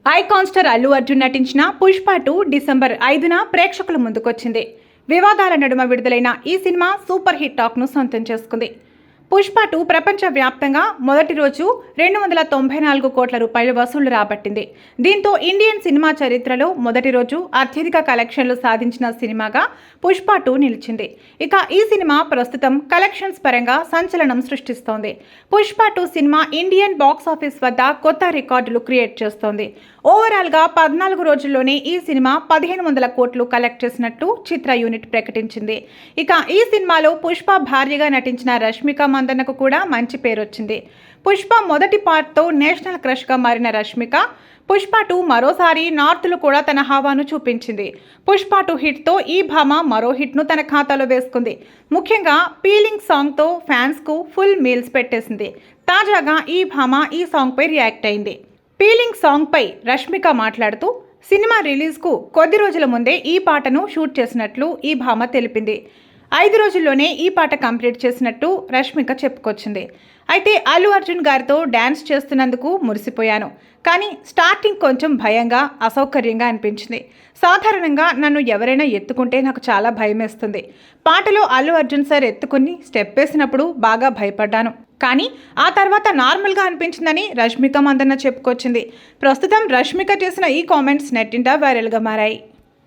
Icon star Allu Arjun నటించిన Pushpa 2 December 5న ప్రేక్షకుల ముందుకొచ్చింది. వివాదాల నడుమ విడుదలైన ఈ సినిమా సూపర్ హిట్ టాక్ను సొంతం చేసుకుంది. పుష్ప 2 ప్రపంచ వ్యాప్తంగా మొదటి రోజు 294 కోట్ల రూపాయలు వసూళ్లు రాబట్టింది. దీంతో ఇండియన్ సినిమా చరిత్రలో మొదటి రోజు అత్యధిక కలెక్షన్లు సాధించిన సినిమాగా పుష్ప 2 నిలిచింది. ఇక ఈ సినిమా ప్రస్తుతం కలెక్షన్స్ పరంగా సంచలనం సృష్టిస్తోంది. Pushpa 2 cinema Indian box office వద్ద కొత్త రికార్డులు క్రియేట్ చేస్తోంది. ఓవరాల్గా 14 రోజుల్లోనే ఈ సినిమా 1500 కోట్లు కలెక్ట్ చేసినట్టు చిత్ర యూనిట్ ప్రకటించింది. ఇక ఈ సినిమాలో పుష్ప భార్యగా నటించిన రష్మిక మందన్నకు కూడా మంచి పేరు వచ్చింది. పుష్ప మొదటి పార్ట్తో నేషనల్ క్రష్గా మారిన రష్మిక పుష్ప 2 మరోసారి నార్త్లో కూడా తన హావాను చూపించింది. పుష్ప 2 హిట్తో ఈ భామ మరో హిట్ను తన ఖాతాలో వేసుకుంది. ముఖ్యంగా పీలింగ్ సాంగ్తో ఫ్యాన్స్కు ఫుల్ మీల్స్ పెట్టేసింది. తాజాగా ఈ భామ ఈ సాంగ్పై రియాక్ట్ అయింది. పీలింగ్ సాంగ్పై రష్మిక మాట్లాడుతూ సినిమా రిలీజ్కు కొద్ది రోజుల ముందే ఈ పాటను షూట్ చేసినట్లు ఈ భామ తెలిపింది. 5 రోజుల్లోనే ఈ పాట కంప్లీట్ చేసినట్టు రష్మిక చెప్పుకొచ్చింది. అయితే అల్లు అర్జున్ గారితో డ్యాన్స్ చేస్తున్నందుకు మురిసిపోయాను. కానీ స్టార్టింగ్ కొంచెం భయంగా అసౌకర్యంగా అనిపించింది. సాధారణంగా నన్ను ఎవరైనా ఎత్తుకుంటే నాకు చాలా భయమేస్తుంది. పాటలో అల్లు అర్జున్ సార్ ఎత్తుకుని స్టెప్ వేసినప్పుడు బాగా భయపడ్డాను. కానీ ఆ తర్వాత నార్మల్గా అనిపించిందని రష్మిక మందన్న చెప్పుకొచ్చింది. ప్రస్తుతం రష్మిక చేసిన ఈ కామెంట్స్ నెట్టింట వైరల్గా మారాయి.